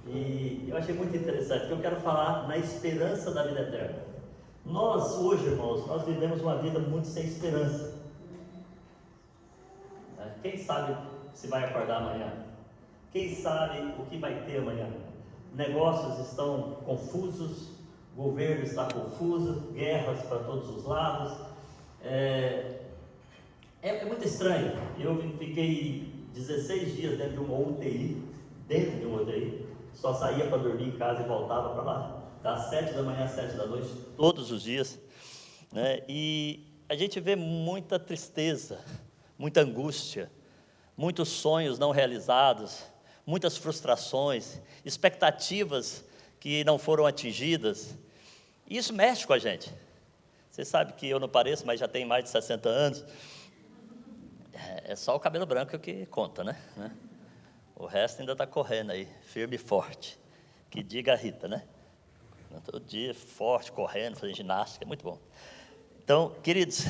E eu achei muito interessante, que eu quero falar na esperança da vida eterna. Nós, hoje, irmãos, nós vivemos uma vida muito sem esperança. Quem sabe se vai acordar amanhã? Quem sabe o que vai ter amanhã? Negócios estão confusos, o governo está confuso, guerras para todos os lados. É muito estranho. Eu fiquei 16 dias dentro de uma UTI, só saía para dormir em casa e voltava para lá, das 7 da manhã às 7 da noite, todos os dias, né? E a gente vê muita tristeza, muita angústia, muitos sonhos não realizados, muitas frustrações, expectativas que não foram atingidas, e isso mexe com a gente. Você sabe que eu não pareço, mas já tenho mais de 60 anos, é só o cabelo branco que conta, né? O resto ainda está correndo aí, firme e forte, que diga a Rita, né? Todo dia forte, correndo, fazendo ginástica, é muito bom. Então, queridos,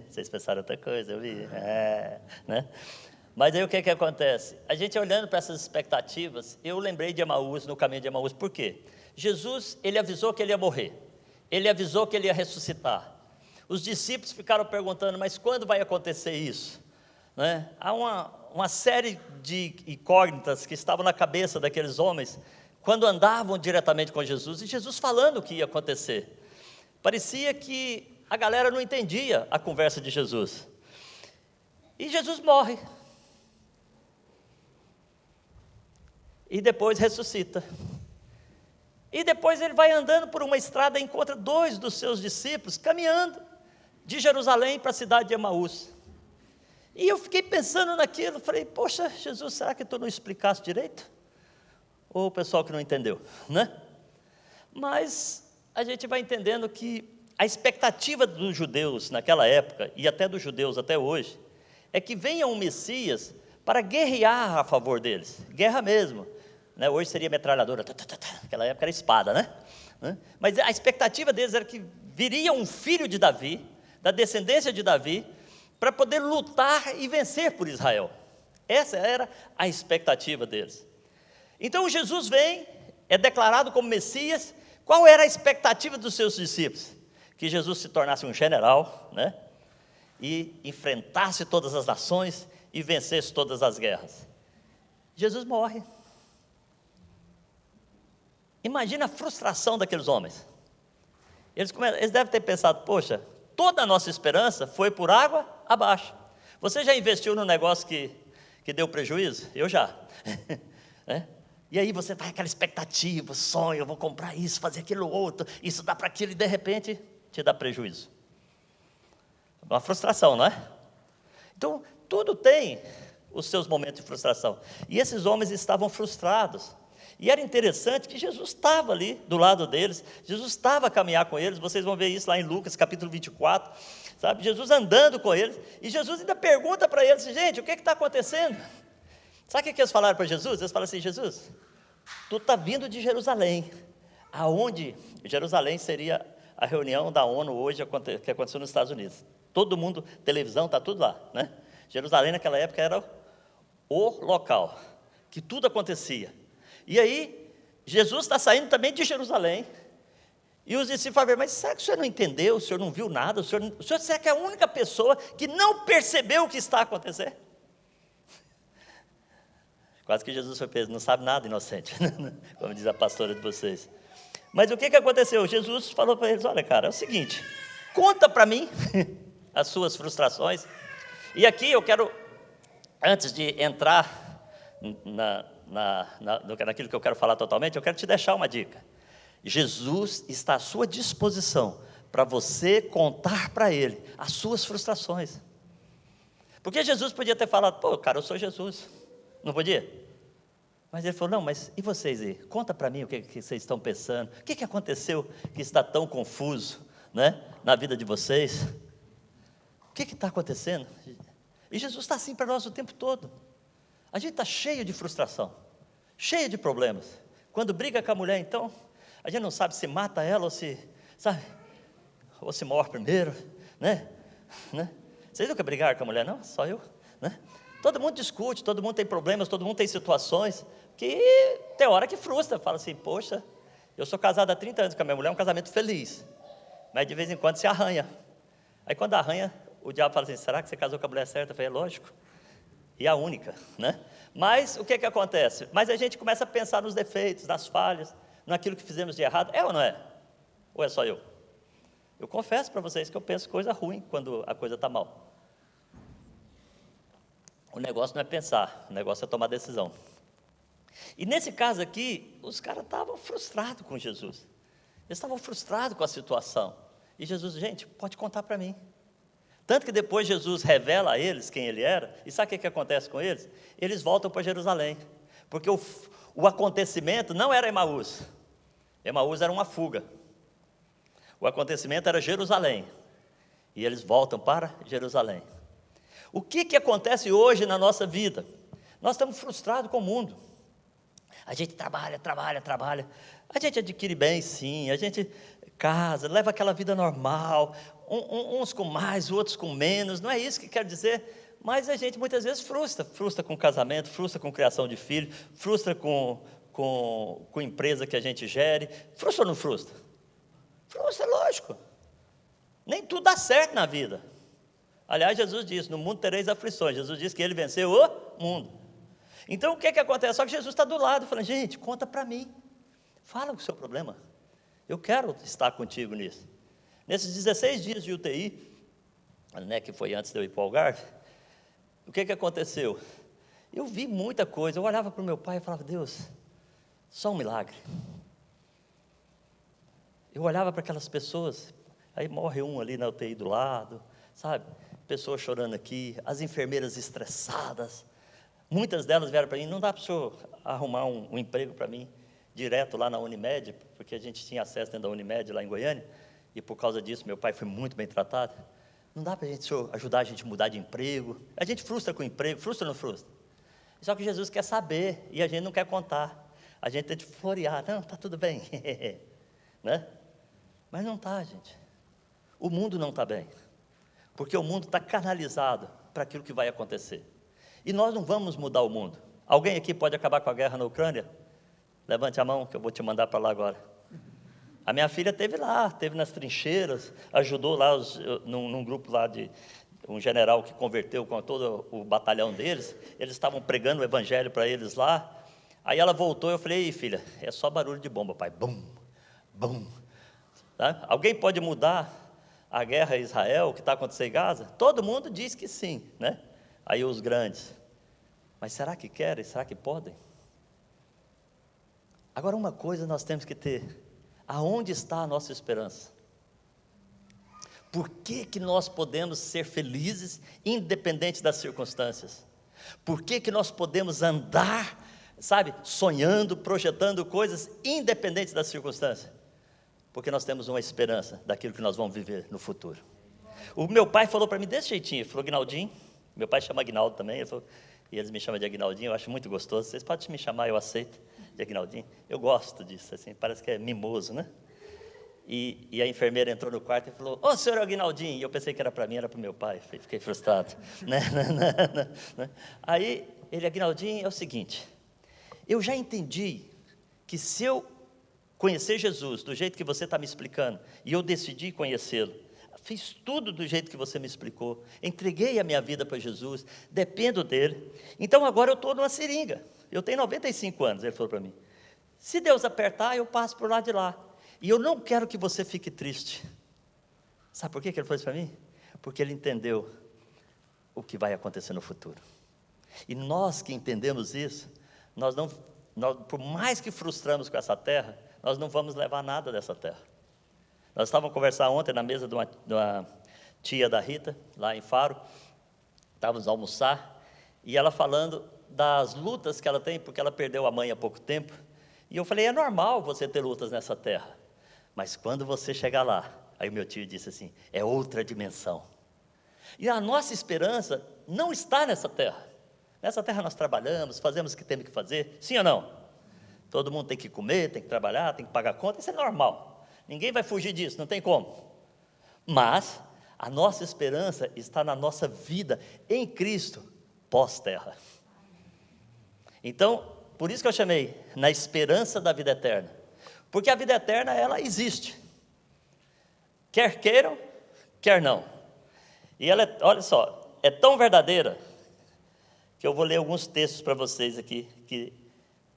vocês pensaram outra coisa, eu vi, né? Mas aí o que acontece? A gente olhando para essas expectativas, eu lembrei de Emaús, no caminho de Emaús, por quê? Jesus, ele avisou que ele ia morrer, ele avisou que ele ia ressuscitar. Os discípulos ficaram perguntando, mas quando vai acontecer isso? Né? Há uma série de incógnitas que estavam na cabeça daqueles homens, quando andavam diretamente com Jesus, e Jesus falando o que ia acontecer. Parecia que a galera não entendia a conversa de Jesus. E Jesus morre. E depois ressuscita. E depois ele vai andando por uma estrada e encontra 2 dos seus discípulos caminhando de Jerusalém para a cidade de Emaús. E eu fiquei pensando naquilo, falei, poxa, Jesus, será que tu não explicaste direito? Ou o pessoal que não entendeu, né? Mas a gente vai entendendo que a expectativa dos judeus naquela época, e até dos judeus até hoje, é que venha um Messias para guerrear a favor deles, guerra mesmo, né? Hoje seria metralhadora, naquela época era espada, né? Mas a expectativa deles era que viria um filho de Davi, da descendência de Davi, para poder lutar e vencer por Israel. Essa era a expectativa deles. Então Jesus vem, é declarado como Messias. Qual era a expectativa dos seus discípulos? Que Jesus se tornasse um general, né? E enfrentasse todas as nações e vencesse todas as guerras. Jesus morre. Imagina a frustração daqueles homens. Eles devem ter pensado, poxa, toda a nossa esperança foi por água abaixo. Você já investiu num negócio que deu prejuízo? Eu já. E aí você vai aquela expectativa, sonho, eu vou comprar isso, fazer aquilo outro, isso dá para aquilo, e de repente te dá prejuízo. Uma frustração, não é? Então, tudo tem os seus momentos de frustração. E esses homens estavam frustrados. E era interessante que Jesus estava ali do lado deles, Jesus estava a caminhar com eles, vocês vão ver isso lá em Lucas capítulo 24, sabe? Jesus andando com eles, e Jesus ainda pergunta para eles, gente, o que está acontecendo? Sabe o que eles falaram para Jesus? Eles falaram assim, Jesus, tu está vindo de Jerusalém, aonde Jerusalém seria a reunião da ONU hoje, que aconteceu nos Estados Unidos. Todo mundo, televisão, está tudo lá, né? Jerusalém naquela época era o local, que tudo acontecia. E aí, Jesus está saindo também de Jerusalém, e os discípulos falaram, mas será que o senhor não entendeu, o senhor não viu nada, o senhor será que é a única pessoa que não percebeu o que está acontecendo? Quase que Jesus foi preso, não sabe nada, inocente, como diz a pastora de vocês. Mas o que aconteceu? Jesus falou para eles, olha cara, é o seguinte, conta para mim as suas frustrações. E aqui eu quero, antes de entrar naquilo que eu quero falar totalmente, eu quero te deixar uma dica. Jesus está à sua disposição para você contar para Ele as suas frustrações. Porque Jesus podia ter falado, pô, cara, eu sou Jesus. Não podia? Mas ele falou, não, mas e vocês aí? Conta para mim o que vocês estão pensando. O que aconteceu que está tão confuso, né, na vida de vocês? O que está acontecendo? E Jesus está assim para nós o tempo todo. A gente está cheio de frustração, cheio de problemas. Quando briga com a mulher, então, a gente não sabe se mata ela ou se, sabe, ou se morre primeiro, né? Vocês nunca brigaram com a mulher, não? Só eu, né? Todo mundo discute, todo mundo tem problemas, todo mundo tem situações. que tem hora que frustra, fala assim, poxa, eu sou casado há 30 anos com a minha mulher, é um casamento feliz, mas de vez em quando se arranha. Aí quando arranha, o diabo fala assim, será que você casou com a mulher certa? Eu falei, é lógico, e a única, né? Mas o que acontece? Mas a gente começa a pensar nos defeitos, nas falhas, naquilo que fizemos de errado, é ou não é? Ou é só eu? Eu confesso para vocês que eu penso coisa ruim quando a coisa está mal. O negócio não é pensar, o negócio é tomar decisão. E nesse caso aqui, os caras estavam frustrados com Jesus. Eles estavam frustrados com a situação. E Jesus, gente, pode contar para mim. Tanto que depois Jesus revela a eles quem ele era. E sabe o que acontece com eles? Eles voltam para Jerusalém. Porque o acontecimento não era Emaús. Emaús era uma fuga. O acontecimento era Jerusalém. E eles voltam para Jerusalém. O que acontece hoje na nossa vida? Nós estamos frustrados com o mundo. A gente trabalha. A gente adquire bem, sim. A gente casa, leva aquela vida normal. Uns com mais, outros com menos. Não é isso que quero dizer. Mas a gente muitas vezes frustra. Frustra com casamento, frustra com criação de filho, frustra com empresa que a gente gere. Frustra ou não frustra? Frustra, lógico. Nem tudo dá certo na vida. Aliás, Jesus disse, no mundo tereis aflições. Jesus disse que ele venceu o mundo. Então, o que acontece? Só que Jesus está do lado, falando, gente, conta para mim. Fala o seu problema. Eu quero estar contigo nisso. Nesses 16 dias de UTI, né, que foi antes de eu ir para o Algarve, o que aconteceu? Eu vi muita coisa. Eu olhava para o meu pai e falava, Deus, só um milagre. Eu olhava para aquelas pessoas, aí morre um ali na UTI do lado, sabe? Pessoas chorando aqui, as enfermeiras estressadas. Muitas delas vieram para mim, não dá para o senhor arrumar um emprego para mim, direto lá na Unimed, porque a gente tinha acesso dentro da Unimed lá em Goiânia, e por causa disso meu pai foi muito bem tratado. Não dá para o senhor ajudar a gente a mudar de emprego? A gente frustra com o emprego, frustra ou não frustra? Só que Jesus quer saber, e a gente não quer contar. A gente tem de florear, não, está tudo bem, né? Mas não está, gente. O mundo não está bem. Porque o mundo está canalizado para aquilo que vai acontecer. E nós não vamos mudar o mundo. Alguém aqui pode acabar com a guerra na Ucrânia? Levante a mão que eu vou te mandar para lá agora. A minha filha esteve lá, esteve nas trincheiras, ajudou lá num grupo lá de um general que converteu com todo o batalhão deles. Eles estavam pregando o evangelho para eles lá. Aí ela voltou, eu falei, ei filha, é só barulho de bomba, pai. Bum, bum. Tá? Alguém pode mudar a guerra em Israel, o que está acontecendo em Gaza? Todo mundo diz que sim, né? Aí os grandes. Mas será que querem? Será que podem? Agora uma coisa nós temos que ter. Aonde está a nossa esperança? Por que nós podemos ser felizes, independente das circunstâncias? Por que nós podemos andar, sabe, sonhando, projetando coisas, independente das circunstâncias? Porque nós temos uma esperança daquilo que nós vamos viver no futuro. O meu pai falou para mim desse jeitinho, falou, Aguinaldinho, meu pai chama Aguinaldo também, ele falou, e eles me chamam de Aguinaldinho, eu acho muito gostoso, vocês podem me chamar, eu aceito, de Aguinaldinho, eu gosto disso, assim, parece que é mimoso, né? E a enfermeira entrou no quarto e falou, ô senhor Aguinaldinho, e eu pensei que era para mim, era para o meu pai, fiquei frustrado, né? Aí, ele, Aguinaldinho, é o seguinte, eu já entendi que se eu conhecer Jesus do jeito que você está me explicando, e eu decidi conhecê-lo, fiz tudo do jeito que você me explicou, entreguei a minha vida para Jesus, dependo dele, então agora eu estou numa seringa, eu tenho 95 anos, ele falou para mim, se Deus apertar, eu passo por lá de lá, e eu não quero que você fique triste. Sabe por que ele falou isso para mim? Porque ele entendeu o que vai acontecer no futuro, e nós que entendemos isso, nós, por mais que frustramos com essa terra, nós não vamos levar nada dessa terra. Nós estávamos conversando ontem na mesa de uma tia da Rita, lá em Faro, estávamos a almoçar, e ela falando das lutas que ela tem, porque ela perdeu a mãe há pouco tempo, e eu falei, é normal você ter lutas nessa terra, mas quando você chegar lá, aí o meu tio disse assim, é outra dimensão. E a nossa esperança não está nessa terra. Nessa terra nós trabalhamos, fazemos o que temos que fazer, sim ou não? Todo mundo tem que comer, tem que trabalhar, tem que pagar conta, isso é normal. Ninguém vai fugir disso, não tem como. Mas a nossa esperança está na nossa vida em Cristo, pós-terra. Então, Por isso que eu chamei na esperança da vida eterna. Porque a vida eterna, ela existe. Quer queiram, quer não. E ela, olha só, é tão verdadeira, que eu vou ler alguns textos para vocês aqui, que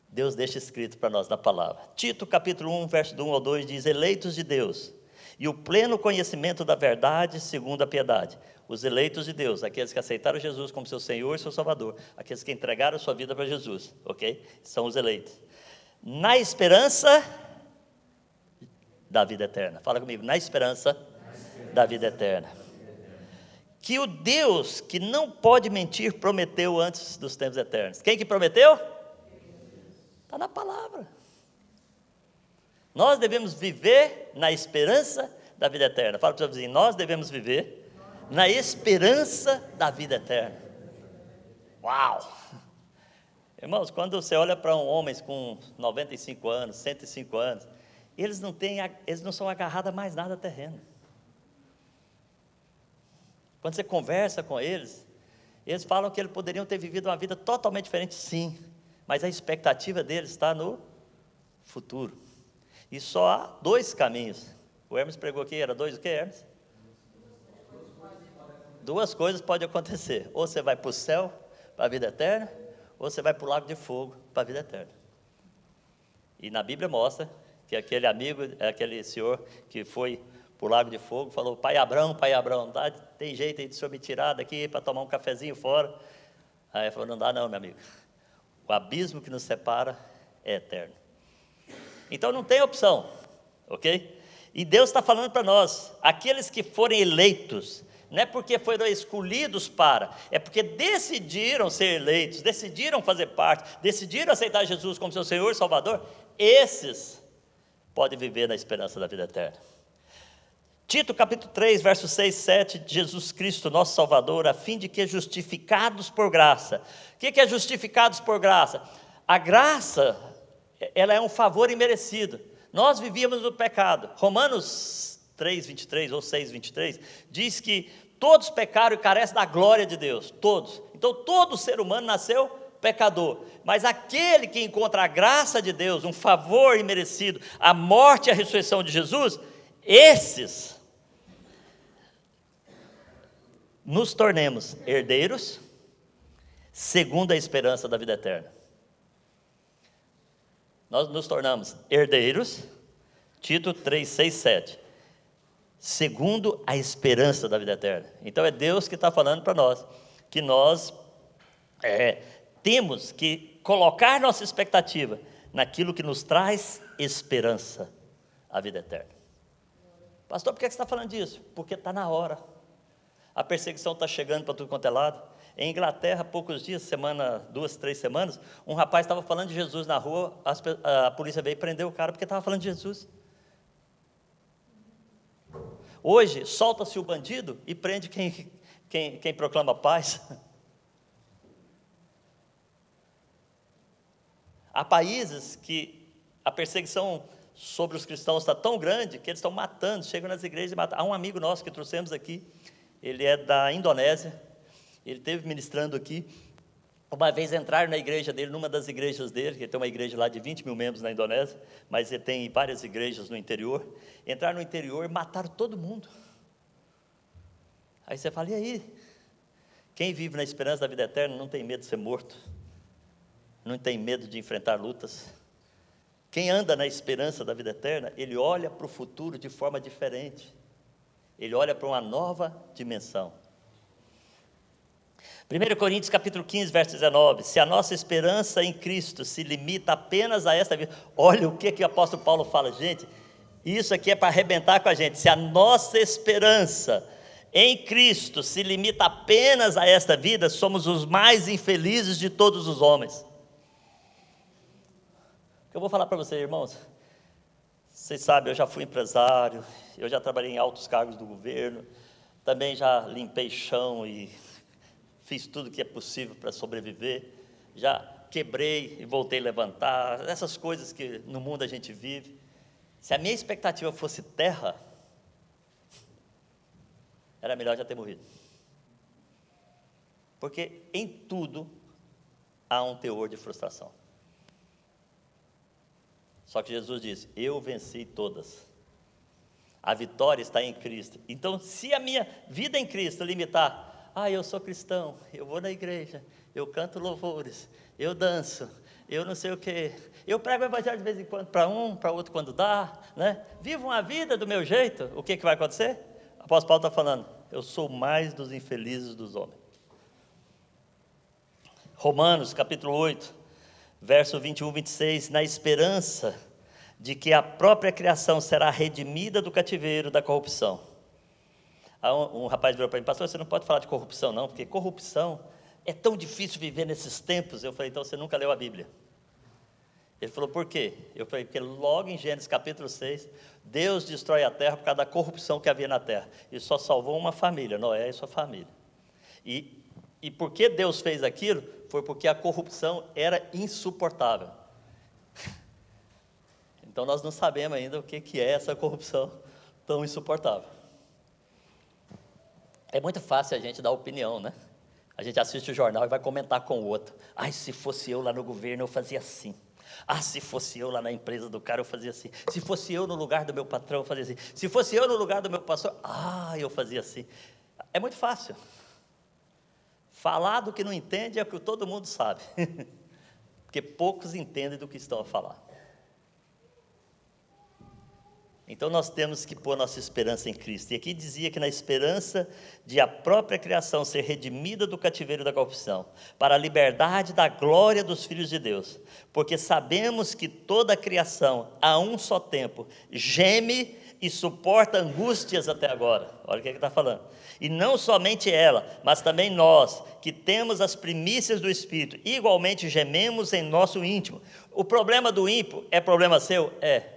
Deus deixa escrito para nós na palavra. Tito, capítulo 1, verso 1 ao 2, diz: eleitos de Deus, e o pleno conhecimento da verdade segundo a piedade. Os eleitos de Deus, aqueles que aceitaram Jesus como seu Senhor e seu Salvador, aqueles que entregaram sua vida para Jesus, ok? São os eleitos. Na esperança da vida eterna. Fala comigo, na esperança da vida eterna. Que o Deus que não pode mentir prometeu antes dos tempos eternos. Quem que prometeu? Está na palavra. Nós devemos viver na esperança da vida eterna. Fala para o seu vizinho, nós devemos viver na esperança da vida eterna. Uau! Irmãos, quando você olha para homens com 95 anos, 105 anos, eles não são agarrados a mais nada terreno. Quando você conversa com eles, eles falam que eles poderiam ter vivido uma vida totalmente diferente, sim, mas a expectativa deles está no futuro. E só há dois caminhos. O Hermes pregou aqui, era dois o que, Hermes? Duas coisas podem acontecer. Ou você vai para o céu, para a vida eterna, ou você vai para o lago de fogo, para a vida eterna. E na Bíblia mostra que aquele amigo, aquele senhor que foi para o lago de fogo, falou: pai Abrão, tem jeito aí de o senhor me tirar daqui para tomar um cafezinho fora? Aí ele falou: não dá não, meu amigo. O abismo que nos separa é eterno. Então não tem opção, ok? E Deus está falando para nós, aqueles que forem eleitos, não é porque foram escolhidos para, é porque decidiram ser eleitos, decidiram fazer parte, decidiram aceitar Jesus como seu Senhor e Salvador, esses podem viver na esperança da vida eterna. Tito capítulo 3, versos 6 e 7, Jesus Cristo, nosso Salvador, a fim de que justificados por graça. O que é justificados por graça? A graça, ela é um favor imerecido. Nós vivíamos no pecado. Romanos 3, 23 ou 6, 23, diz que todos pecaram e carecem da glória de Deus, todos. Então todo ser humano nasceu pecador, mas aquele que encontra a graça de Deus, um favor imerecido, a morte e a ressurreição de Jesus, esses nos tornemos herdeiros segundo a esperança da vida eterna. Nós nos tornamos herdeiros, Tito 3, 6, 7, segundo a esperança da vida eterna. Então é Deus que está falando para nós, que nós temos que colocar nossa expectativa naquilo que nos traz esperança, a vida eterna. Pastor, por que você está falando disso? Porque está na hora. A perseguição está chegando para tudo quanto é lado. Em Inglaterra, há poucos dias, 2, 3 semanas, um rapaz estava falando de Jesus na rua, a polícia veio e prendeu o cara porque estava falando de Jesus. Hoje, solta-se o bandido e prende quem proclama paz. Há países que a perseguição sobre os cristãos está tão grande que eles estão matando, chegam nas igrejas e matam. Há um amigo nosso que trouxemos aqui, ele é da Indonésia, ele esteve ministrando aqui. Uma vez entraram na igreja dele, numa das igrejas dele, que ele tem uma igreja lá de 20 mil membros na Indonésia, mas ele tem várias igrejas no interior. Entraram no interior e mataram todo mundo. Aí você fala: e aí? Quem vive na esperança da vida eterna não tem medo de ser morto, não tem medo de enfrentar lutas. Quem anda na esperança da vida eterna, ele olha para o futuro de forma diferente, ele olha para uma nova dimensão. 1 Coríntios capítulo 15, verso 19, se a nossa esperança em Cristo se limita apenas a esta vida, olha o que o apóstolo Paulo fala, gente, isso aqui é para arrebentar com a gente. Se a nossa esperança em Cristo se limita apenas a esta vida, somos os mais infelizes de todos os homens. Eu vou falar para vocês, irmãos, vocês sabem, eu já fui empresário, eu já trabalhei em altos cargos do governo, também já limpei chão e fiz tudo que é possível para sobreviver, já quebrei e voltei a levantar, essas coisas que no mundo a gente vive. Se a minha expectativa fosse terra, era melhor já ter morrido. Porque em tudo há um teor de frustração. Só que Jesus disse: eu venci todas. A vitória está em Cristo. Então, se a minha vida em Cristo limitar, eu sou cristão, eu vou na igreja, eu canto louvores, eu danço, eu não sei o quê, eu prego o evangelho de vez em quando para um, para outro quando dá, né? Vivo uma vida do meu jeito, o que vai acontecer? O apóstolo Paulo está falando: eu sou mais dos infelizes dos homens. Romanos capítulo 8, verso 21, 26, na esperança de que a própria criação será redimida do cativeiro da corrupção. Um rapaz virou para mim: pastor, você não pode falar de corrupção não, porque corrupção é tão difícil viver nesses tempos. Eu falei: então você nunca leu a Bíblia. Ele falou: por quê? Eu falei: porque logo em Gênesis capítulo 6, Deus destrói a terra por causa da corrupção que havia na terra, e só salvou uma família, Noé e sua família. E por que Deus fez aquilo? Foi porque a corrupção era insuportável. Então nós não sabemos ainda o que é essa corrupção tão insuportável. É muito fácil a gente dar opinião, né? A gente assiste o jornal e vai comentar com o outro: se fosse eu lá no governo eu fazia assim. Se fosse eu lá na empresa do cara eu fazia assim. Se fosse eu no lugar do meu patrão eu fazia assim. Se fosse eu no lugar do meu pastor, eu fazia assim. É muito fácil. Falar do que não entende é o que todo mundo sabe. Porque poucos entendem do que estão a falar. Então nós temos que pôr nossa esperança em Cristo. E aqui dizia que na esperança de a própria criação ser redimida do cativeiro da corrupção, para a liberdade da glória dos filhos de Deus. Porque sabemos que toda a criação, a um só tempo, geme e suporta angústias até agora. Olha o que ele está falando. E não somente ela, mas também nós, que temos as primícias do Espírito, igualmente gememos em nosso íntimo. O problema do ímpio é problema seu? É.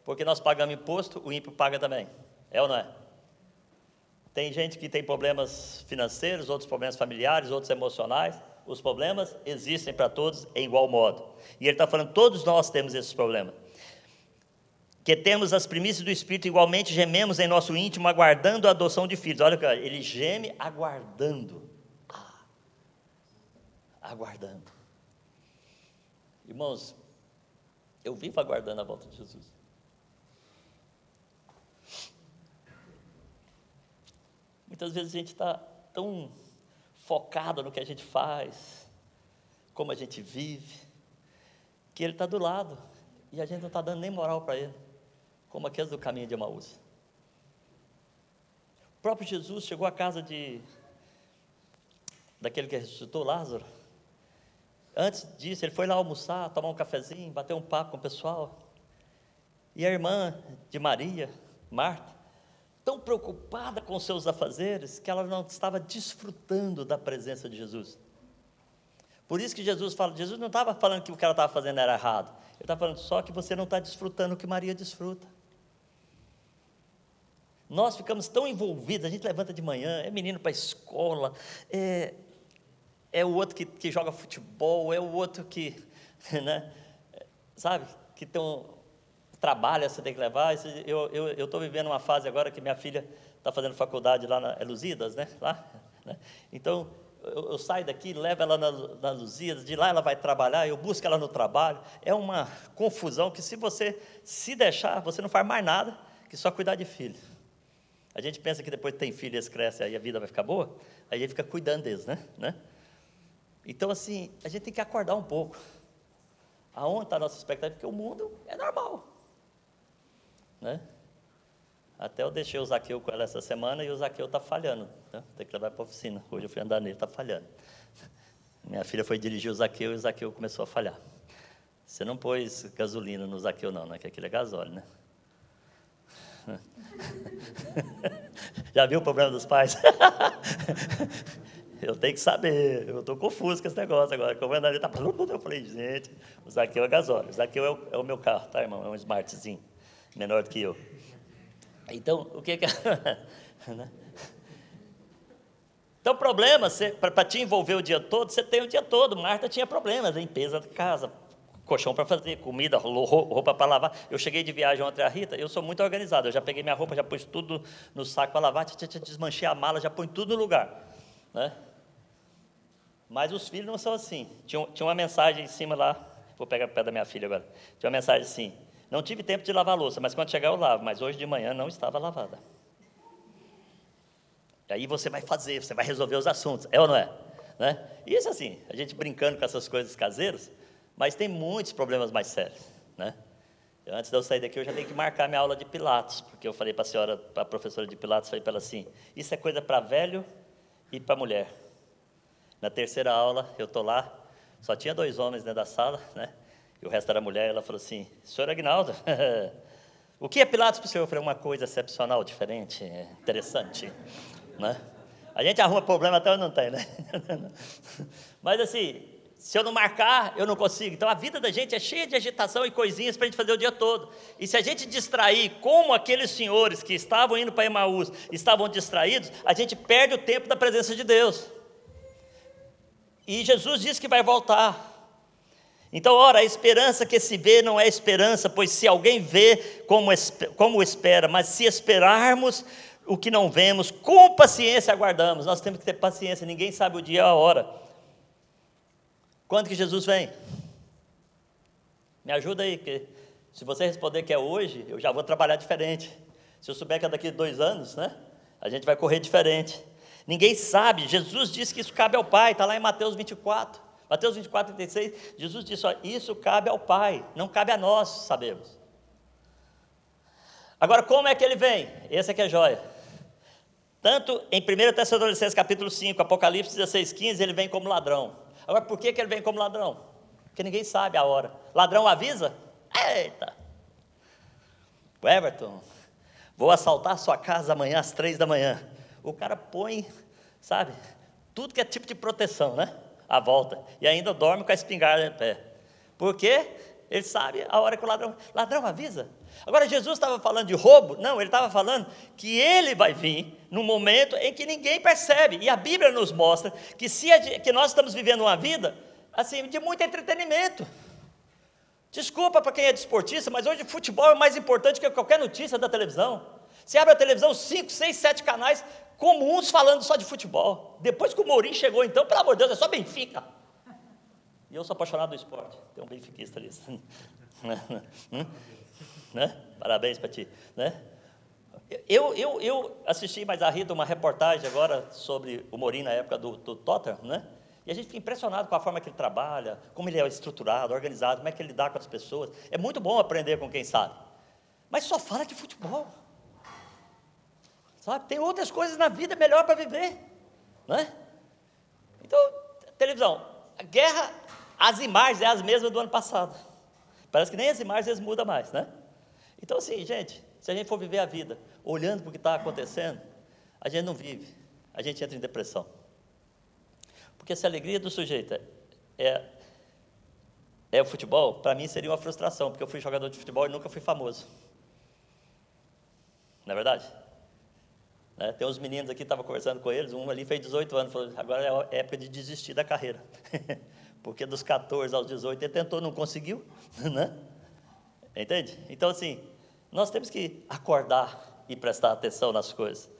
Porque nós pagamos imposto, o ímpio paga também. É ou não é? Tem gente que tem problemas financeiros, outros problemas familiares, outros emocionais. Os problemas existem para todos em igual modo. E ele está falando: todos nós temos esses problemas. Que temos as primícias do Espírito, igualmente gememos em nosso íntimo, aguardando a adoção de filhos. Olha, cara, ele geme aguardando. Aguardando. Irmãos, eu vivo aguardando a volta de Jesus. Muitas vezes a gente está tão focado no que a gente faz, como a gente vive, que Ele está do lado, e a gente não está dando nem moral para Ele, como aqueles do caminho de Emaús. O próprio Jesus chegou à casa daquele que ressuscitou, Lázaro. Antes disso, Ele foi lá almoçar, tomar um cafezinho, bater um papo com o pessoal. E a irmã de Maria, Marta, tão preocupada com os seus afazeres, que ela não estava desfrutando da presença de Jesus. Por isso que Jesus não estava falando que o que ela estava fazendo era errado. Ele estava falando só que você não está desfrutando o que Maria desfruta. Nós ficamos tão envolvidos, a gente levanta de manhã, é menino para a escola, é o outro que joga futebol, é o outro que, né, sabe, que tem trabalho, você tem que levar. Eu estou vivendo uma fase agora que minha filha está fazendo faculdade lá na Lusíadas, né? Lá, né? Então, eu saio daqui, levo ela na Lusíadas, de lá ela vai trabalhar, eu busco ela no trabalho. É uma confusão que, se você se deixar, você não faz mais nada que só cuidar de filho. A gente pensa que depois que tem filho, eles crescem, aí a vida vai ficar boa, aí a gente fica cuidando deles, né? Então, assim, a gente tem que acordar um pouco. Aonde está a nossa expectativa? Porque o mundo é normal. Né? Até eu deixei o Zaqueu com ela essa semana, e o Zaqueu está falhando, né? Tem que levar para a oficina. Hoje eu fui andar nele, está falhando. Minha filha foi dirigir o Zaqueu, e o Zaqueu começou a falhar. Você não pôs gasolina no Zaqueu não, né? Que aquilo é gasóleo, né? Já viu o problema dos pais? Eu tenho que saber, eu estou confuso com esse negócio agora. Como eu tá... Eu falei: gente, o Zaqueu é gasóleo. O Zaqueu é o meu carro, tá, irmão? É um Smartzinho, menor do que eu. Então, o que Então, problema, para te envolver o dia todo, você tem o dia todo. Marta tinha problemas, limpeza da casa, colchão para fazer, comida, roupa para lavar. Eu cheguei de viagem ontem a Rita, eu sou muito organizado, eu já peguei minha roupa, já pus tudo no saco para lavar, desmanchei a mala, já põe tudo no lugar, né? Mas os filhos não são assim. Tinha uma mensagem em cima lá, Vou pegar o pé da minha filha agora. Tinha uma mensagem assim: não tive tempo de lavar a louça, mas quando chegar eu lavo, mas hoje de manhã não estava lavada. E aí você vai fazer, você vai resolver os assuntos, é ou não é? Né? E isso assim, a gente brincando com essas coisas caseiras, mas tem muitos problemas mais sérios, né? Antes de eu sair daqui, eu já tenho que marcar minha aula de Pilates, porque eu falei para a senhora, para a professora de Pilates, falei para ela assim: isso é coisa para velho e para mulher. Na terceira aula, eu estou lá, só tinha 2 homens dentro da sala, né? E o resto era mulher. Ela falou assim: senhor Aguinaldo, o que é Pilates para o senhor? Eu falei: uma coisa excepcional, diferente, interessante, né? A gente arruma problema até onde não tem, né? Mas assim, se eu não marcar, eu não consigo. Então a vida da gente é cheia de agitação e coisinhas para a gente fazer o dia todo. E se a gente distrair, como aqueles senhores que estavam indo para Emaús estavam distraídos, a gente perde o tempo da presença de Deus. E Jesus disse que vai voltar. Então, ora, a esperança que se vê não é esperança, pois se alguém vê como espera, mas se esperarmos o que não vemos, com paciência aguardamos. Nós temos que ter paciência, ninguém sabe o dia e a hora. Quando que Jesus vem? Me ajuda aí, porque se você responder que é hoje, eu já vou trabalhar diferente. Se eu souber que é daqui a 2 anos, né? A gente vai correr diferente. Ninguém sabe, Jesus disse que isso cabe ao Pai, está lá em Mateus 24. Mateus 24, 36, Jesus disse: ó, isso cabe ao Pai, não cabe a nós, sabemos. Agora, como é que ele vem? Esse aqui é joia. Tanto em 1 Tessalonicenses capítulo 5, Apocalipse 16, 15, ele vem como ladrão. Agora, por que ele vem como ladrão? Porque ninguém sabe a hora. Ladrão avisa? Eita! O Everton, vou assaltar sua casa amanhã às 3 da manhã. O cara põe, sabe, tudo que é tipo de proteção, né? À volta. E ainda dorme com a espingarda no pé. Por quê? Ele sabe a hora que o ladrão avisa. Agora, Jesus estava falando de roubo? Não, ele estava falando que ele vai vir no momento em que ninguém percebe. E a Bíblia nos mostra que nós estamos vivendo uma vida assim, de muito entretenimento. Desculpa para quem é desportista, mas hoje o futebol é mais importante que qualquer notícia da televisão. Você abre a televisão, 5, 6, 7 canais comuns falando só de futebol. Depois que o Mourinho chegou, então, pelo amor de Deus, é só Benfica. E eu sou apaixonado do esporte. Tem um benfiquista ali. Né? Parabéns para ti. Né? Eu assisti mais a Rita uma reportagem agora sobre o Mourinho na época do Tottenham, né? E a gente fica impressionado com a forma que ele trabalha, como ele é estruturado, organizado, como é que ele lidar com as pessoas. É muito bom aprender com quem sabe. Mas só fala de futebol. Sabe? Tem outras coisas na vida melhor para viver. Né? Então, televisão, a guerra, as imagens é as mesmas do ano passado. Parece que nem as imagens eles mudam mais, né? Então, assim, gente, se a gente for viver a vida olhando para o que está acontecendo, a gente não vive, a gente entra em depressão. Porque se a alegria do sujeito é o futebol, para mim seria uma frustração, porque eu fui jogador de futebol e nunca fui famoso. Não é verdade? Né? Tem uns meninos aqui, estava conversando com eles, um ali fez 18 anos, falou: agora é a época de desistir da carreira. Porque dos 14 aos 18 ele tentou, não conseguiu, né? Entende? Então, assim, nós temos que acordar e prestar atenção nas coisas.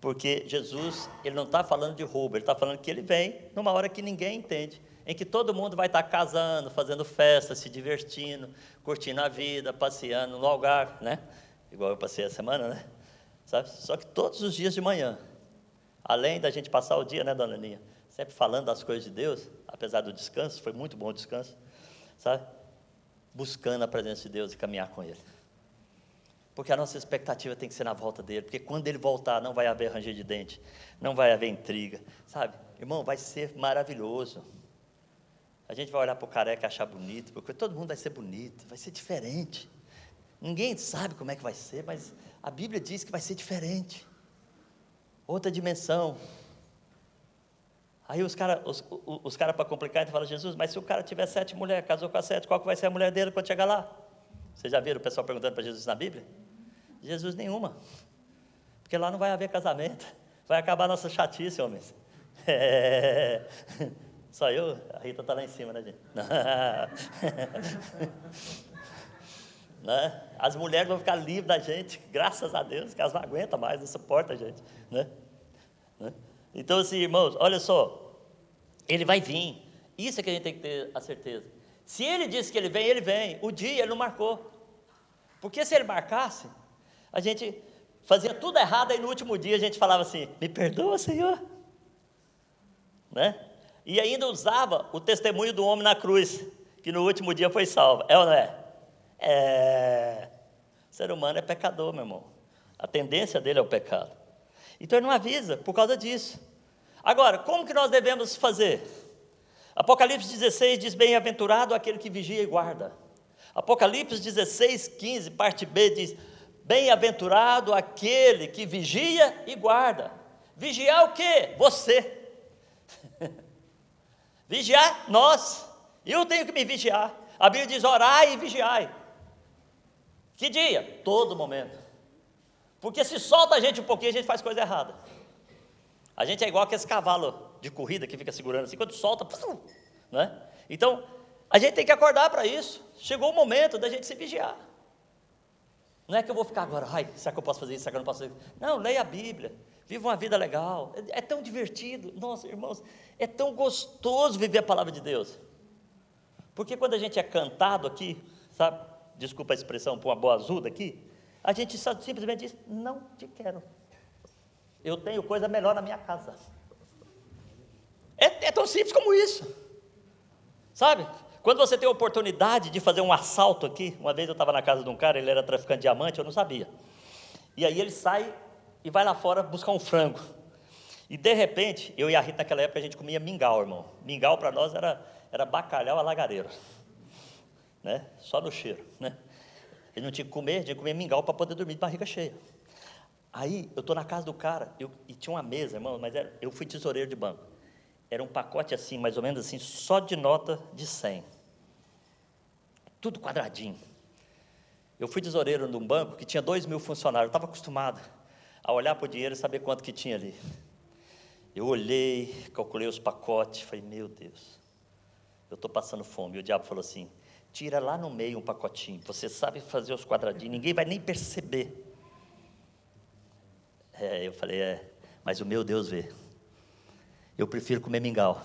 Porque Jesus, ele não está falando de roubo, ele está falando que ele vem numa hora que ninguém entende, em que todo mundo vai estar casando, fazendo festa, se divertindo, curtindo a vida, passeando no Algarve, né? Igual eu passei a semana, né? Sabe? Só que todos os dias de manhã, além da gente passar o dia, né, dona Aninha, sempre falando das coisas de Deus, apesar do descanso, foi muito bom o descanso, sabe? Buscando a presença de Deus e caminhar com Ele. Porque a nossa expectativa tem que ser na volta dEle, porque quando Ele voltar, não vai haver ranger de dente, não vai haver intriga, sabe? Irmão, vai ser maravilhoso. A gente vai olhar para o careca e achar bonito, porque todo mundo vai ser bonito, vai ser diferente. Ninguém sabe como é que vai ser, mas a Bíblia diz que vai ser diferente. Outra dimensão. Aí os caras, para complicar, eles falam: Jesus, mas se o cara tiver 7 mulheres, casou com a 7, qual que vai ser a mulher dele quando chegar lá? Vocês já viram o pessoal perguntando para Jesus na Bíblia? Jesus, nenhuma. Porque lá não vai haver casamento. Vai acabar a nossa chatice, homens. Só eu? A Rita está lá em cima, né, gente? Né? As mulheres vão ficar livres da gente, graças a Deus, que elas não aguentam mais, não suportam a gente. Né? Então, assim, irmãos, olha só, Ele vai vir. Isso é que a gente tem que ter a certeza. Se ele disse que ele vem, ele vem. O dia ele não marcou. Porque se ele marcasse, a gente fazia tudo errado, e no último dia a gente falava assim: me perdoa, Senhor. Né? E ainda usava o testemunho do homem na cruz, que no último dia foi salvo. É ou não é? O ser humano é pecador, meu irmão. A tendência dele é o pecado. Então ele não avisa por causa disso. Agora, como que nós devemos fazer? Apocalipse 16 diz: bem-aventurado aquele que vigia e guarda. Apocalipse 16, 15, parte B diz: bem-aventurado aquele que vigia e guarda. Vigiar o quê? Você. Vigiar nós. Eu tenho que me vigiar. A Bíblia diz: orai e vigiai. Que dia? Todo momento. Porque se solta a gente um pouquinho, a gente faz coisa errada. A gente é igual aqueles cavalos de corrida que fica segurando assim, quando solta, né? Então, a gente tem que acordar para isso. Chegou o momento da gente se vigiar. Não é que eu vou ficar agora: ai, será que eu posso fazer isso, será que eu não posso fazer isso? Não, leia a Bíblia, viva uma vida legal. É tão divertido, nossa, irmãos, é tão gostoso viver a palavra de Deus. Porque quando a gente é cantado aqui, sabe, desculpa a expressão, por uma boa azuda aqui, a gente simplesmente diz: não te quero, eu tenho coisa melhor na minha casa. É tão simples como isso, sabe? Quando você tem a oportunidade de fazer um assalto aqui, uma vez eu estava na casa de um cara, ele era traficante de diamante, eu não sabia, e aí ele sai e vai lá fora buscar um frango, e de repente, eu e a Rita naquela época a gente comia mingau, irmão. Mingau para nós era bacalhau a lagareiro, né? Só no cheiro, né? Ele não tinha que comer, tinha que comer mingau para poder dormir de barriga cheia. Aí, eu estou na casa do cara, e tinha uma mesa, irmão, mas eu fui tesoureiro de banco. Era um pacote assim, mais ou menos assim, só de nota de 100. Tudo quadradinho. Eu fui tesoureiro de um banco que tinha 2.000 funcionários, eu estava acostumado a olhar para o dinheiro e saber quanto que tinha ali. Eu olhei, calculei os pacotes, falei: meu Deus, eu estou passando fome. E o diabo falou assim: tira lá no meio um pacotinho, você sabe fazer os quadradinhos, ninguém vai nem perceber. Eu falei: mas o meu Deus vê. Eu prefiro comer mingau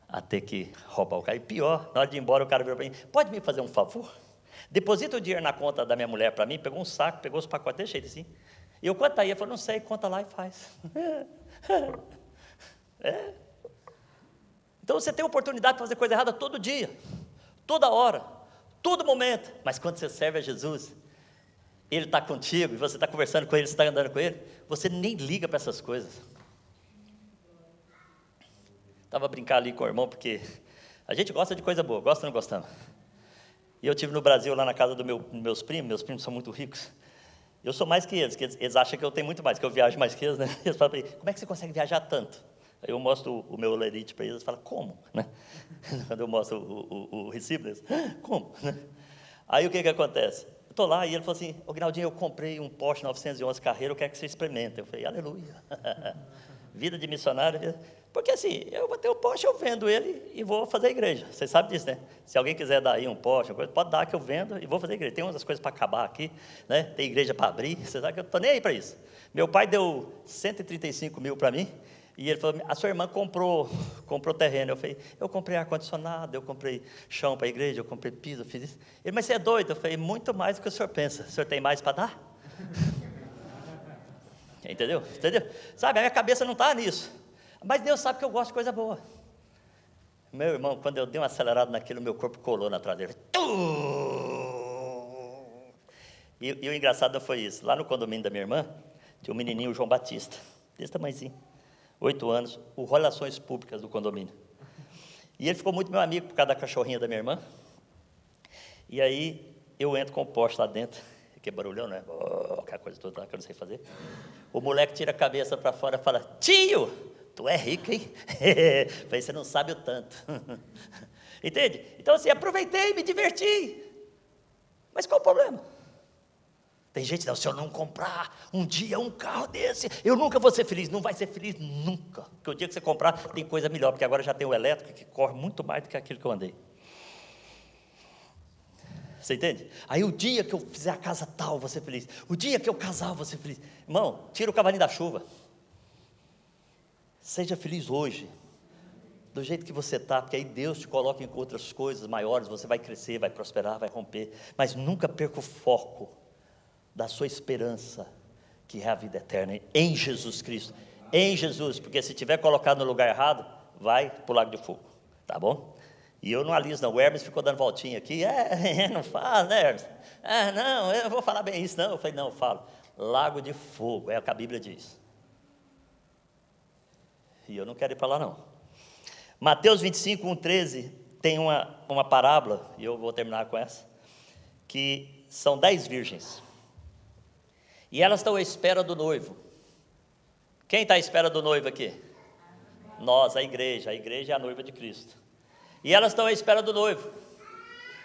a ter que roubar o cara. E pior, na hora de ir embora, o cara virou para mim: pode me fazer um favor? Deposita o dinheiro na conta da minha mulher para mim. Pegou um saco, pegou os pacotes, desse jeito assim. E eu, quanto aí? Eu falei: não sei, conta lá e faz. Então você tem a oportunidade de fazer coisa errada todo dia, toda hora, todo momento. Mas quando você serve a Jesus, Ele está contigo, e você está conversando com Ele, você está andando com Ele, você nem liga para essas coisas. Estava a brincar ali com o irmão, porque a gente gosta de coisa boa, gosta ou não gostamos? E eu estive no Brasil, lá na casa dos meus primos são muito ricos. Eu sou mais que eles acham que eu tenho muito mais, que eu viajo mais que eles, né? Eles falam para mim: como é que você consegue viajar tanto? Aí eu mostro o meu lerite para eles, falam: como? Né? Quando eu mostro o recibo, eles: como? Aí o que acontece? Eu estou lá e ele falou assim: ô Ginaldinho, eu comprei um Porsche 911 Carreira, eu quero que você experimente. Eu falei: aleluia. Vida de missionário. Porque assim, eu vou ter o Porsche, eu vendo ele e vou fazer a igreja. Vocês sabem disso, né? Se alguém quiser dar aí um Porsche, pode dar que eu vendo e vou fazer a igreja. Tem umas coisas para acabar aqui, né? Tem igreja para abrir, vocês sabem que eu não estou nem aí para isso. Meu pai deu 135 mil para mim, e ele falou: a sua irmã comprou terreno. Eu falei: eu comprei ar-condicionado, eu comprei chão para a igreja, eu comprei piso, eu fiz isso. Ele: mas você é doido? Eu falei: muito mais do que o senhor pensa. O senhor tem mais para dar? Entendeu? Sabe, a minha cabeça não está nisso. Mas Deus sabe que eu gosto de coisa boa. Meu irmão, quando eu dei uma acelerada naquilo, meu corpo colou na traseira. E o engraçado foi isso. Lá no condomínio da minha irmã, tinha um menininho, o João Batista, desse tamanhozinho, 8 anos, o Relações Públicas do condomínio. E ele ficou muito meu amigo por causa da cachorrinha da minha irmã. E aí, eu entro com o Porsche lá dentro, que é barulhão, né? Aquela coisa toda lá que eu não sei fazer. O moleque tira a cabeça para fora e fala: tio, tu é rico, hein? Falei: você não sabe o tanto. Entende? Então assim, aproveitei, me diverti. Mas qual o problema? Tem gente: não, se eu não comprar um dia um carro desse, eu nunca vou ser feliz. Não vai ser feliz nunca. Porque o dia que você comprar, tem coisa melhor. Porque agora já tem o elétrico que corre muito mais do que aquilo que eu andei. Você entende? Aí o dia que eu fizer a casa tal, vou ser feliz. O dia que eu casar, vou ser feliz. Irmão, tira o cavalinho da chuva. Seja feliz hoje. do jeito que você está, porque aí Deus te coloca em outras coisas maiores, você vai crescer, vai prosperar, vai romper, mas nunca perca o foco da sua esperança, que é a vida eterna, em Jesus Cristo, em Jesus, porque se tiver colocado no lugar errado, vai para o lago de fogo, tá bom? E eu não aliso não, o Hermes ficou dando voltinha aqui, não fala, né, Hermes? Não, eu não vou falar bem isso não, eu falei, não, eu falo, lago de fogo, é o que a Bíblia diz, e eu não quero ir para lá não. Mateus 25, 13, tem uma parábola, e eu vou terminar com essa, que são 10 virgens, e elas estão à espera do noivo. Quem está à espera do noivo aqui? Nós, a igreja é a noiva de Cristo, e elas estão à espera do noivo.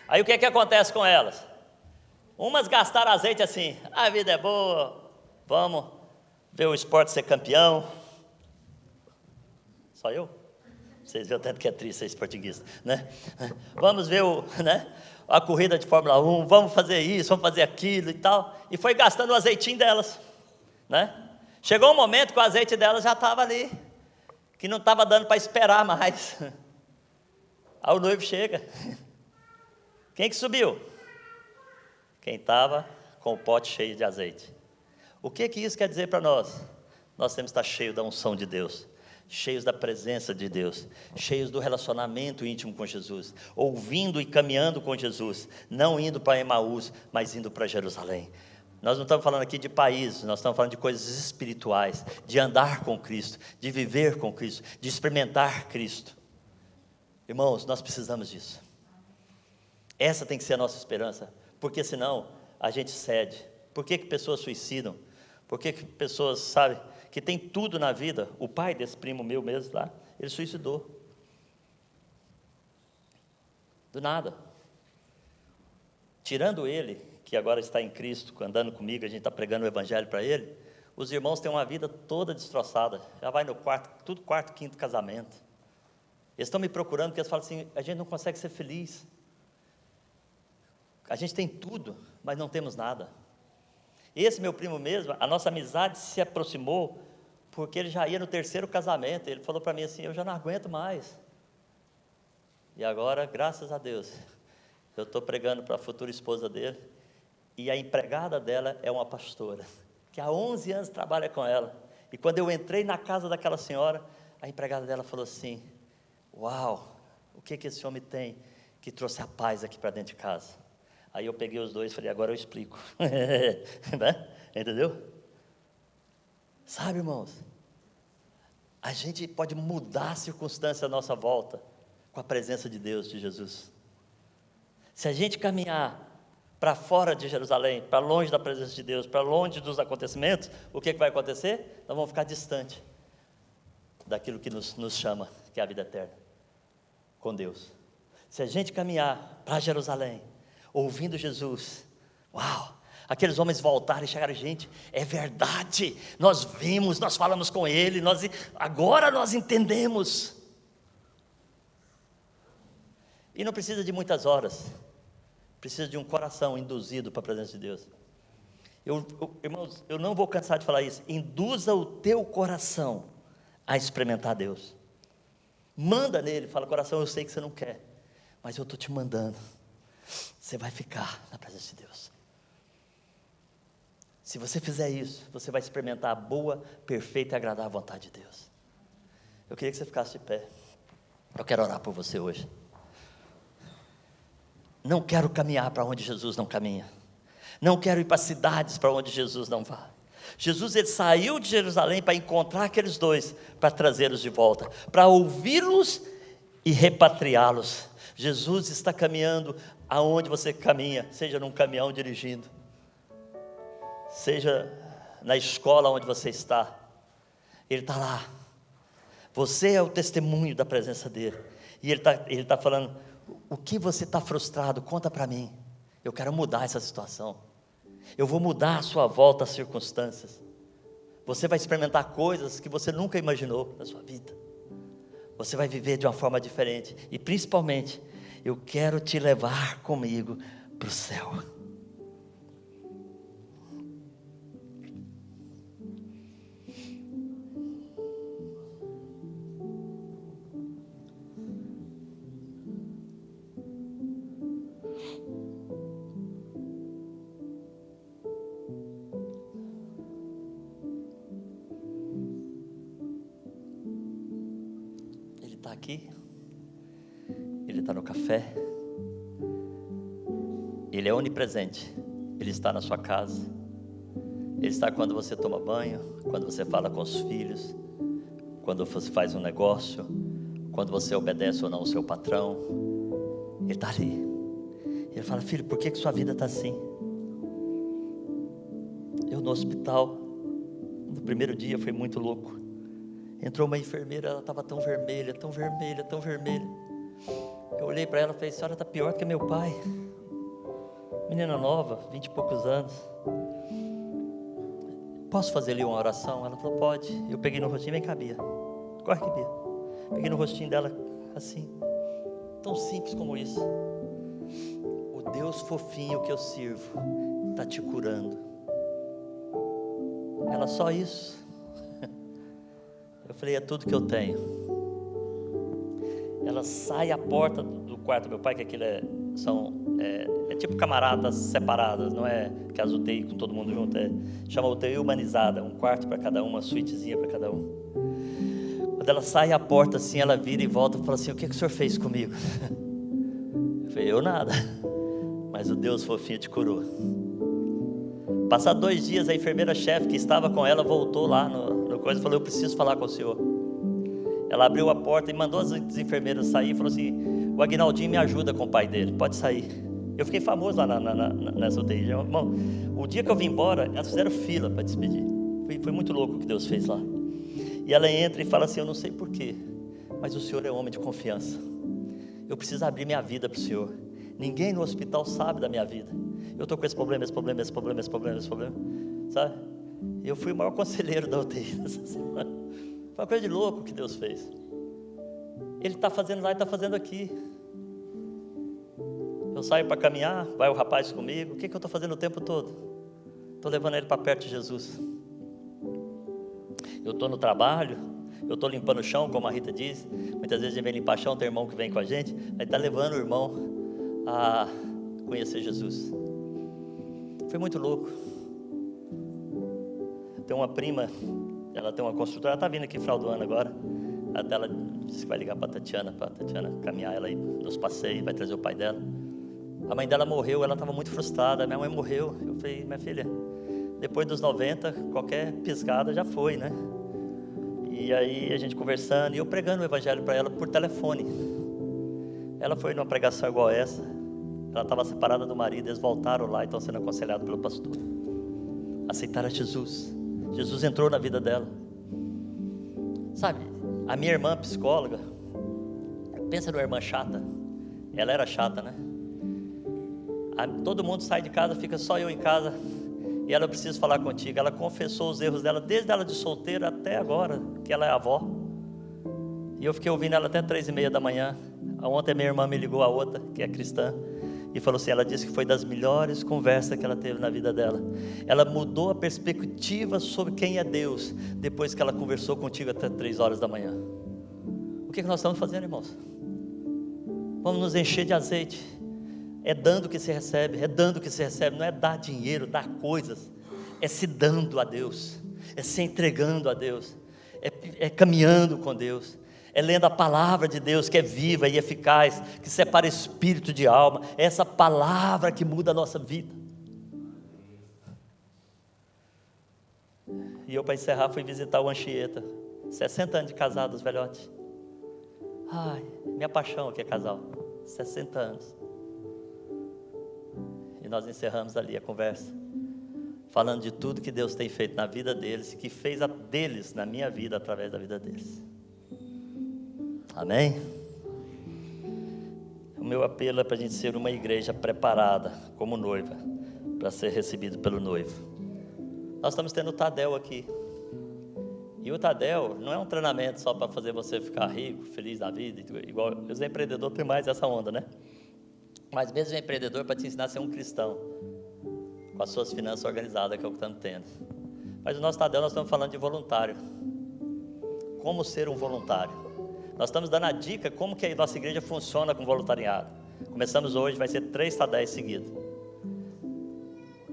Aí o que acontece com elas? Umas gastaram azeite assim, a vida é boa, vamos ver o esporte ser campeão. Só eu? Vocês viram tanto que é triste ser esportiguista, né? Vamos ver a corrida de Fórmula 1, vamos fazer isso, vamos fazer aquilo e tal. E foi gastando o azeitinho delas, né? Chegou um momento que o azeite delas já estava ali, que não estava dando para esperar mais. Aí o noivo chega. Quem que subiu? Quem estava com o pote cheio de azeite. O que isso quer dizer para nós? Nós temos que estar cheios da unção de Deus, cheios da presença de Deus, cheios do relacionamento íntimo com Jesus, ouvindo e caminhando com Jesus, não indo para Emaús, mas indo para Jerusalém. Nós não estamos falando aqui de países, nós estamos falando de coisas espirituais, de andar com Cristo, de viver com Cristo, de experimentar Cristo. Irmãos, nós precisamos disso. Essa tem que ser a nossa esperança, porque senão a gente cede. Por que pessoas suicidam? Por que pessoas, sabe, que tem tudo na vida? O pai desse primo meu mesmo lá, ele suicidou. Do nada. Tirando ele, que agora está em Cristo, andando comigo, a gente está pregando o evangelho para ele, os irmãos têm uma vida toda destroçada, já vai no quarto, quinto casamento. Eles estão me procurando porque eles falam assim, a gente não consegue ser feliz. A gente tem tudo, mas não temos nada. Esse meu primo mesmo, a nossa amizade se aproximou, porque ele já ia no terceiro casamento, ele falou para mim assim, eu já não aguento mais. E agora, graças a Deus, eu estou pregando para a futura esposa dele, e a empregada dela é uma pastora, que há 11 anos trabalha com ela. E quando eu entrei na casa daquela senhora, a empregada dela falou assim, uau, o que esse homem tem que trouxe a paz aqui para dentro de casa? Aí eu peguei os dois e falei, agora eu explico. Né? Entendeu? Sabe, irmãos, a gente pode mudar a circunstância à nossa volta com a presença de Deus, de Jesus. Se a gente caminhar para fora de Jerusalém, para longe da presença de Deus, para longe dos acontecimentos, o que vai acontecer? Nós vamos ficar distante daquilo que nos chama, que é a vida eterna, com Deus. Se a gente caminhar para Jerusalém, ouvindo Jesus, uau, aqueles homens voltaram e chegaram, gente, é verdade, nós vimos, nós falamos com ele, agora nós entendemos. E não precisa de muitas horas, precisa de um coração induzido para a presença de Deus. Irmãos, eu não vou cansar de falar isso, induza o teu coração a experimentar Deus. Manda nele, fala, coração, eu sei que você não quer, mas eu estou te mandando. Você vai ficar na presença de Deus. Se você fizer isso, você vai experimentar a boa, perfeita e agradável vontade de Deus. Eu queria que você ficasse de pé. Eu quero orar por você hoje. Não quero caminhar para onde Jesus não caminha. Não quero ir para cidades para onde Jesus não vá. Jesus, ele saiu de Jerusalém para encontrar aqueles dois, para trazê-los de volta, para ouvi-los e repatriá-los. Jesus está caminhando aonde você caminha, seja num caminhão dirigindo, seja na escola onde você está, Ele está lá. Você é o testemunho da presença dEle, e Ele está falando, o que você está frustrado, conta para mim, eu quero mudar essa situação, eu vou mudar a sua volta às circunstâncias, você vai experimentar coisas que você nunca imaginou na sua vida, você vai viver de uma forma diferente, e principalmente, eu quero te levar comigo para o céu. aqui, Ele está no café, Ele é onipresente, Ele está na sua casa, Ele está quando você toma banho, quando você fala com os filhos, quando você faz um negócio, quando você obedece ou não ao seu patrão, Ele está ali. Ele fala: filho, por que sua vida está assim? Eu no hospital, no primeiro dia foi muito louco. Entrou uma enfermeira, ela estava tão vermelha, tão vermelha, tão vermelha. Eu olhei para ela e falei: a senhora está pior que meu pai. Menina nova, 20 e poucos anos. Posso fazer ali uma oração? Ela falou: pode. Eu peguei no rostinho, vem cá, Bia. Corre aqui, Bia. Peguei no rostinho dela, assim, tão simples como isso. O Deus fofinho que eu sirvo está te curando. Ela: só isso? Eu falei: é tudo que eu tenho. Ela sai à porta do quarto do meu pai, que aquilo é tipo camaradas separadas, não é que as UTI com todo mundo junto, chama UTI humanizada, um quarto para cada um, uma suítezinha para cada um. Quando ela sai à porta assim, ela vira e volta e fala assim: o que o senhor fez comigo? Eu falei: eu nada, mas o Deus fofinho te curou. Passados 2 dias, a enfermeira-chefe que estava com ela voltou lá no coisa e falou: eu preciso falar com o senhor. Ela abriu a porta e mandou as enfermeiras sair e falou assim: o Aguinaldinho me ajuda com o pai dele, pode sair. Eu fiquei famoso lá nessa UTI. Irmão, o dia que eu vim embora, elas fizeram fila para despedir. Foi muito louco o que Deus fez lá. E ela entra e fala assim: eu não sei porquê, mas o senhor é homem de confiança. Eu preciso abrir minha vida para o senhor. Ninguém no hospital sabe da minha vida. Eu estou com esse problema, sabe? Eu fui o maior conselheiro da UTI nessa semana. Foi uma coisa de louco que Deus fez. Ele está fazendo lá e está fazendo aqui. Eu saio para caminhar, vai o rapaz comigo. O que eu estou fazendo o tempo todo? Estou levando ele para perto de Jesus. Eu estou no trabalho, eu estou limpando o chão, como a Rita diz. Muitas vezes a gente vem limpar chão, tem irmão que vem com a gente, aí está levando o irmão a conhecer Jesus. Foi muito louco. Tem uma prima, ela tem uma construtora, ela está vindo aqui no final do ano agora. Até ela disse que vai ligar para a Tatiana caminhar ela aí nos passeios, vai trazer o pai dela. A mãe dela morreu, ela estava muito frustrada. Minha mãe morreu. Eu falei: minha filha, depois dos 90, qualquer piscada já foi, né? E aí a gente conversando, e eu pregando o evangelho para ela por telefone. Ela foi numa pregação igual essa. Ela estava separada do marido, eles voltaram lá e estão sendo aconselhados pelo pastor. Aceitaram Jesus. Jesus entrou na vida dela. Sabe, a minha irmã psicóloga, pensa numa irmã chata. Ela era chata, né? Todo mundo sai de casa, fica só eu em casa. E ela: precisa falar contigo. Ela confessou os erros dela, desde ela de solteira até agora, que ela é avó. E eu fiquei ouvindo ela até 3:30 da manhã. Ontem minha irmã me ligou, a outra, que é cristã, e falou assim: ela disse que foi das melhores conversas que ela teve na vida dela. Ela mudou a perspectiva sobre quem é Deus, depois que ela conversou contigo até 3 horas da manhã. O que nós estamos fazendo, irmãos? Vamos nos encher de azeite. É dando que se recebe, não é dar dinheiro, dar coisas, é se dando a Deus, é se entregando a Deus, é caminhando com Deus, é lendo a palavra de Deus, que é viva e eficaz, que separa espírito de alma. É essa palavra que muda a nossa vida. E eu, para encerrar, fui visitar o Anchieta, 60 anos de casados, velhote. Ai, minha paixão aqui é casal, 60 anos. E nós encerramos ali a conversa, falando de tudo que Deus tem feito na vida deles, e que fez a deles na minha vida, através da vida deles. Amém? O meu apelo é para a gente ser uma igreja preparada, como noiva, para ser recebido pelo noivo. Nós estamos tendo o Tadel aqui. E o Tadel não é um treinamento só para fazer você ficar rico, feliz na vida, igual os empreendedores têm mais essa onda, né? Mas mesmo empreendedor, para te ensinar a ser um cristão, com as suas finanças organizadas, que é o que estamos tendo. Mas o nosso Tadel, nós estamos falando de voluntário. Como ser um voluntário. Nós estamos dando a dica como que a nossa igreja funciona com voluntariado. Começamos hoje, vai ser 3 Tadéis seguidos.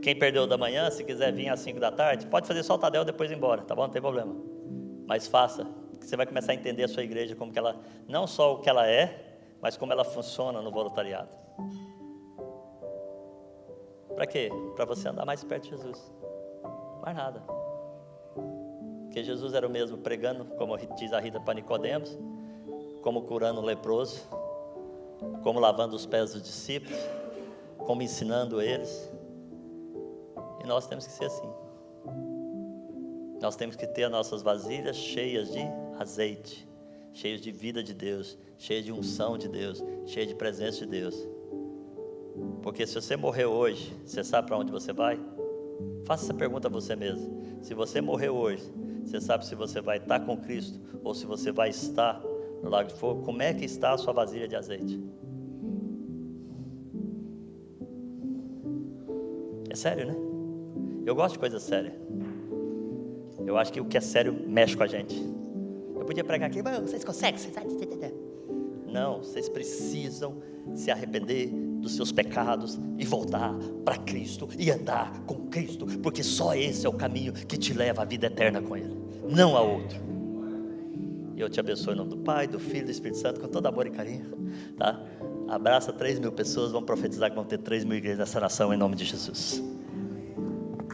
Quem perdeu da manhã, se quiser vir às 5 da tarde, pode fazer só o Tadel e depois ir embora, tá bom? Não tem problema. Mas faça, Você vai começar a entender a sua igreja como que ela, não só o que ela é, mas como ela funciona no voluntariado. Para quê? Para você andar mais perto de Jesus. Mais nada. Porque Jesus era o mesmo pregando, como diz a Rita, para Nicodemos, como curando o leproso, como lavando os pés dos discípulos, como ensinando eles. E nós temos que ser assim. Nós temos que ter as nossas vasilhas cheias de azeite, cheias de vida de Deus, cheias de unção de Deus, cheias de presença de Deus. Porque se você morrer hoje, você sabe para onde você vai? Faça essa pergunta a você mesmo. Se você morrer hoje, você sabe se você vai estar com Cristo ou se você vai estar no lago de fogo? Como é que está a sua vasilha de azeite? É sério, né? Eu gosto de coisa séria. Eu acho que o que é sério mexe com a gente. Eu podia pregar aqui, mas vocês conseguem? Não, vocês precisam se arrepender dos seus pecados e voltar para Cristo e andar com Cristo, porque só esse é o caminho que te leva à vida eterna com Ele, não há outro. E eu te abençoo em nome do Pai, do Filho e do Espírito Santo, com todo amor e carinho, tá? Abraça 3.000 pessoas, vamos profetizar que vão ter 3.000 igrejas nessa nação em nome de Jesus.